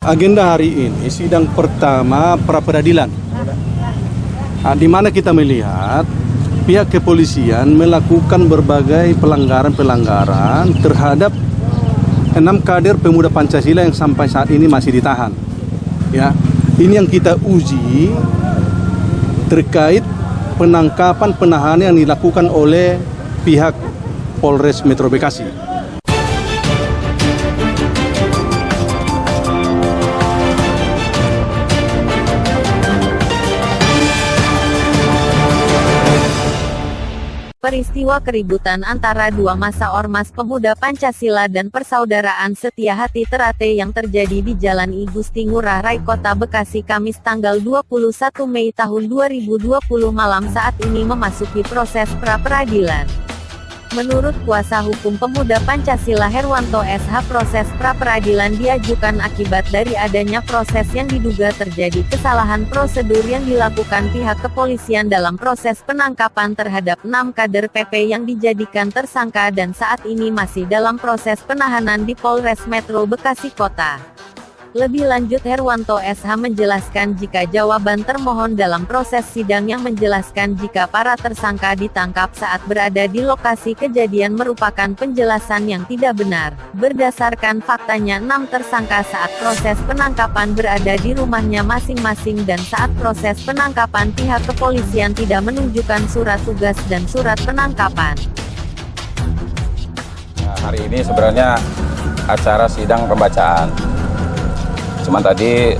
Agenda hari ini sidang pertama pra peradilan, di mana kita melihat pihak kepolisian melakukan berbagai pelanggaran terhadap 6 kader pemuda Pancasila yang sampai saat ini masih ditahan. Ya, ini yang kita uji terkait penangkapan penahanan yang dilakukan oleh pihak Polres Metro Bekasi. Peristiwa keributan antara dua massa ormas pemuda Pancasila dan Persaudaraan Setia Hati Terate yang terjadi di Jalan I Gusti Ngurah Rai Kota Bekasi Kamis tanggal 21 Mei tahun 2020 malam saat ini memasuki proses pra-peradilan. Menurut kuasa hukum pemuda Pancasila Herwanto SH, proses pra-peradilan diajukan akibat dari adanya proses yang diduga terjadi kesalahan prosedur yang dilakukan pihak kepolisian dalam proses penangkapan terhadap 6 kader PP yang dijadikan tersangka dan saat ini masih dalam proses penahanan di Polres Metro Bekasi Kota. Lebih lanjut, Herwanto SH menjelaskan jika jawaban termohon dalam proses sidang yang menjelaskan jika para tersangka ditangkap saat berada di lokasi kejadian merupakan penjelasan yang tidak benar. Berdasarkan faktanya 6 tersangka saat proses penangkapan berada di rumahnya masing-masing dan saat proses penangkapan pihak kepolisian tidak menunjukkan surat tugas dan surat penangkapan. Nah, hari ini sebenarnya acara sidang pembacaan. Cuma tadi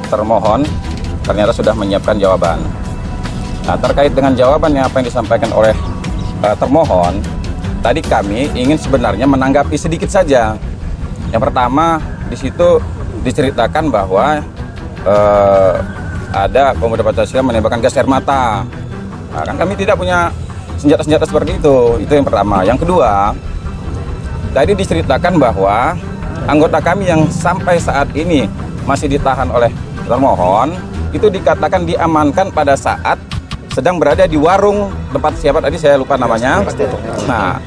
termohon ternyata sudah menyiapkan jawaban. Nah, terkait dengan jawabannya apa yang disampaikan oleh termohon, tadi kami ingin sebenarnya menanggapi sedikit saja. Yang pertama, di situ diceritakan bahwa ada pemuda Pancasila menembakkan gas air mata. Nah, kan kami tidak punya senjata-senjata seperti itu yang pertama. Yang kedua, tadi diceritakan bahwa anggota kami yang sampai saat ini masih ditahan oleh termohon itu dikatakan diamankan pada saat sedang berada di warung tempat siapa tadi saya lupa namanya. Nah,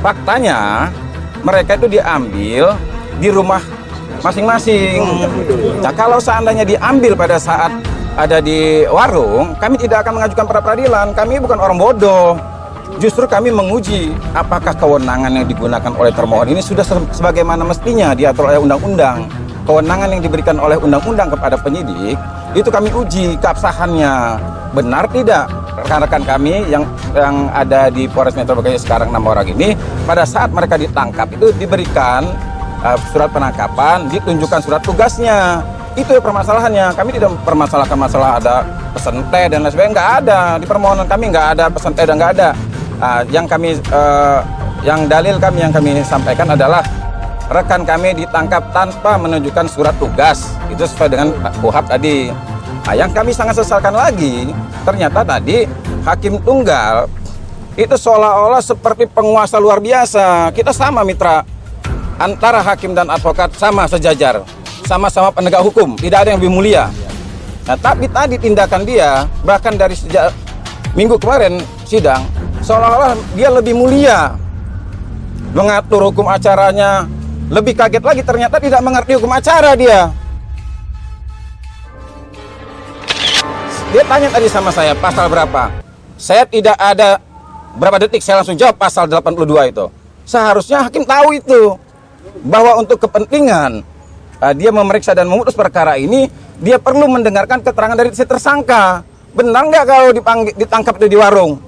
faktanya mereka itu diambil di rumah masing-masing. Nah, kalau seandainya diambil pada saat ada di warung, kami tidak akan mengajukan pra peradilan. Kami bukan orang bodoh. Justru kami menguji apakah kewenangan yang digunakan oleh termohon ini sudah sebagaimana mestinya diatur oleh undang-undang. Kewenangan yang diberikan oleh undang-undang kepada penyidik, itu kami uji keabsahannya. Benar tidak rekan-rekan kami yang ada di Polres Metro Bekasi sekarang 6 orang ini, pada saat mereka ditangkap itu diberikan surat penangkapan, ditunjukkan surat tugasnya. Itu permasalahannya. Kami tidak mempermasalahkan masalah ada pesan teh dan lain sebagainya, nggak ada. Di permohonan kami nggak ada pesan teh dan nggak ada. Yang dalil kami yang kami sampaikan adalah rekan kami ditangkap tanpa menunjukkan surat tugas. Itu sesuai dengan KUHP tadi. Nah, yang kami sangat sesalkan lagi, ternyata tadi hakim tunggal itu seolah-olah seperti penguasa luar biasa. Kita sama mitra, antara hakim dan advokat sama sejajar, sama-sama penegak hukum, tidak ada yang lebih mulia. Nah, tapi tadi tindakan dia, bahkan dari sejak minggu kemarin sidang, seolah-olah dia lebih mulia, mengatur hukum acaranya. Lebih kaget lagi ternyata tidak mengerti hukum acara dia. Dia tanya tadi sama saya pasal berapa. Saya tidak ada berapa detik, saya langsung jawab pasal 82 itu. Seharusnya hakim tahu itu, bahwa untuk kepentingan dia memeriksa dan memutus perkara ini, dia perlu mendengarkan keterangan dari si tersangka. Benar nggak kalau ditangkap itu di warung?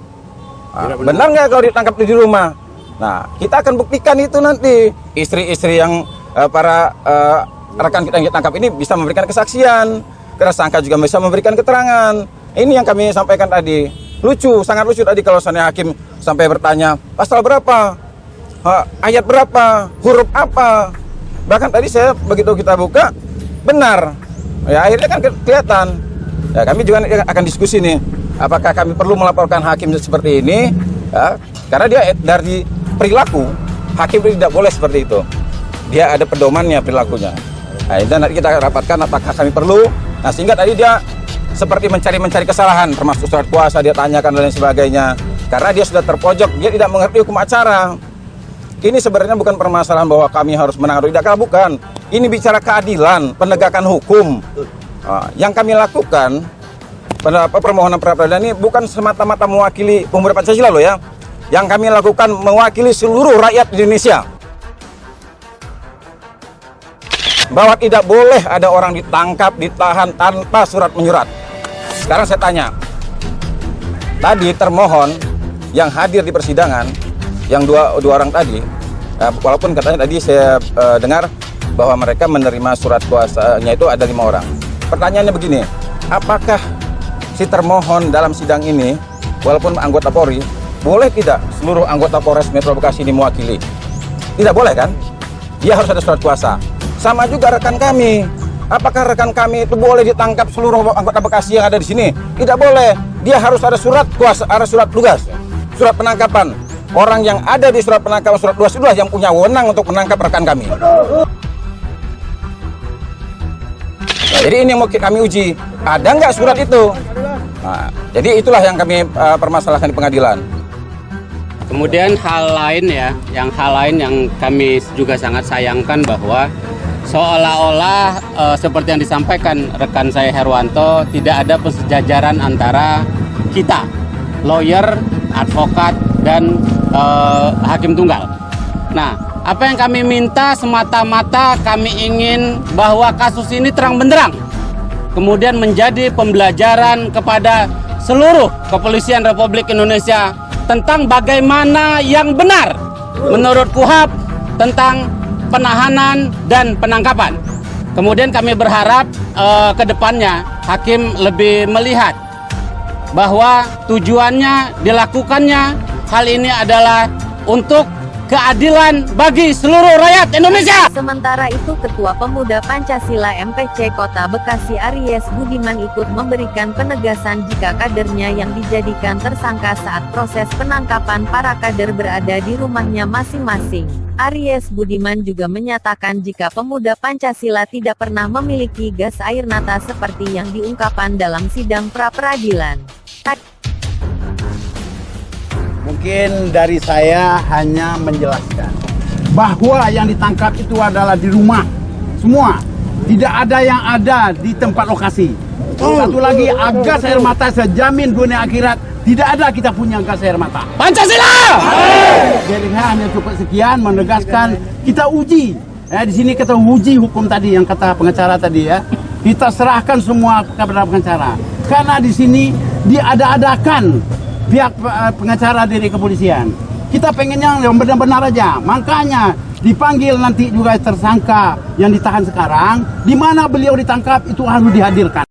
Benar nggak kalau ditangkap itu di rumah? Nah, kita akan buktikan itu nanti. Istri-istri yang para rekan kita yang ditangkap ini bisa memberikan kesaksian. Tersangka juga bisa memberikan keterangan. Ini yang kami sampaikan tadi. Lucu, sangat lucu tadi kalau seandainya hakim sampai bertanya, pasal berapa? Ayat berapa? Huruf apa? Bahkan tadi saya begitu kita buka, benar. Ya, akhirnya kan kelihatan. Ya, kami juga akan diskusi nih, apakah kami perlu melaporkan hakim seperti ini? Ya, karena dia dari perilaku, hakim tidak boleh seperti itu. Dia ada pedomannya perilakunya. Nah, dan nanti kita rapatkan apakah kami perlu. Nah, sehingga tadi dia seperti mencari kesalahan, termasuk surat kuasa dia tanyakan dan lain sebagainya. Karena dia sudah terpojok, dia tidak mengerti hukum acara. Ini sebenarnya bukan permasalahan bahwa kami harus menang atau tidak, bukan. Ini bicara keadilan, penegakan hukum. Yang kami lakukan pada permohonan pra peradilan ini bukan semata-mata mewakili pemuda Pancasila loh ya. Yang kami lakukan mewakili seluruh rakyat Indonesia. Bahwa tidak boleh ada orang ditangkap, ditahan tanpa surat menyurat. Sekarang saya tanya, tadi termohon yang hadir di persidangan, yang dua orang tadi, walaupun katanya tadi saya dengar bahwa mereka menerima surat kuasanya itu ada 5 orang. Pertanyaannya begini, apakah si termohon dalam sidang ini, walaupun anggota Polri, boleh tidak seluruh anggota Polres Metro Bekasi ini mewakili? Tidak boleh kan? Dia harus ada surat kuasa. Sama juga rekan kami. Apakah rekan kami itu boleh ditangkap seluruh anggota Bekasi yang ada di sini? Tidak boleh. Dia harus ada surat kuasa, ada surat tugas, surat penangkapan. Orang yang ada di surat penangkapan, surat tugas itulah yang punya wewenang untuk menangkap rekan kami. Nah, jadi ini yang mau kami uji. Ada nggak surat itu? Nah, jadi itulah yang kami permasalahkan di pengadilan. Kemudian hal lain yang kami juga sangat sayangkan bahwa seolah-olah seperti yang disampaikan rekan saya Herwanto, tidak ada persejajaran antara kita, lawyer, advokat, dan hakim tunggal. Nah, apa yang kami minta semata-mata kami ingin bahwa kasus ini terang benderang, kemudian menjadi pembelajaran kepada seluruh kepolisian Republik Indonesia tentang bagaimana yang benar menurut KUHAP tentang penahanan dan penangkapan. Kemudian kami berharap ke depannya hakim lebih melihat bahwa tujuannya dilakukannya hal ini adalah untuk keadilan bagi seluruh rakyat Indonesia. Sementara itu Ketua Pemuda Pancasila MPC Kota Bekasi Aries Budiman ikut memberikan penegasan jika kadernya yang dijadikan tersangka saat proses penangkapan para kader berada di rumahnya masing-masing. Aries Budiman juga menyatakan jika Pemuda Pancasila tidak pernah memiliki gas air mata seperti yang diungkapkan dalam sidang pra-peradilan. Mungkin dari saya hanya menjelaskan bahwa yang ditangkap itu adalah di rumah semua, tidak ada yang ada di tempat lokasi. Satu lagi, gas air mata saya jamin dunia akhirat tidak ada kita punya gas air mata. Pancasila! Jadi saya hanya cukup sekian menegaskan kita uji. Di sini kita uji hukum tadi yang kata pengacara tadi ya. Kita serahkan semua kepada pengacara. Karena di sini diada-adakan pihak pengacara dari kepolisian. Kita pengennya yang benar-benar aja. Makanya dipanggil nanti juga tersangka yang ditahan sekarang. Di mana beliau ditangkap itu harus dihadirkan.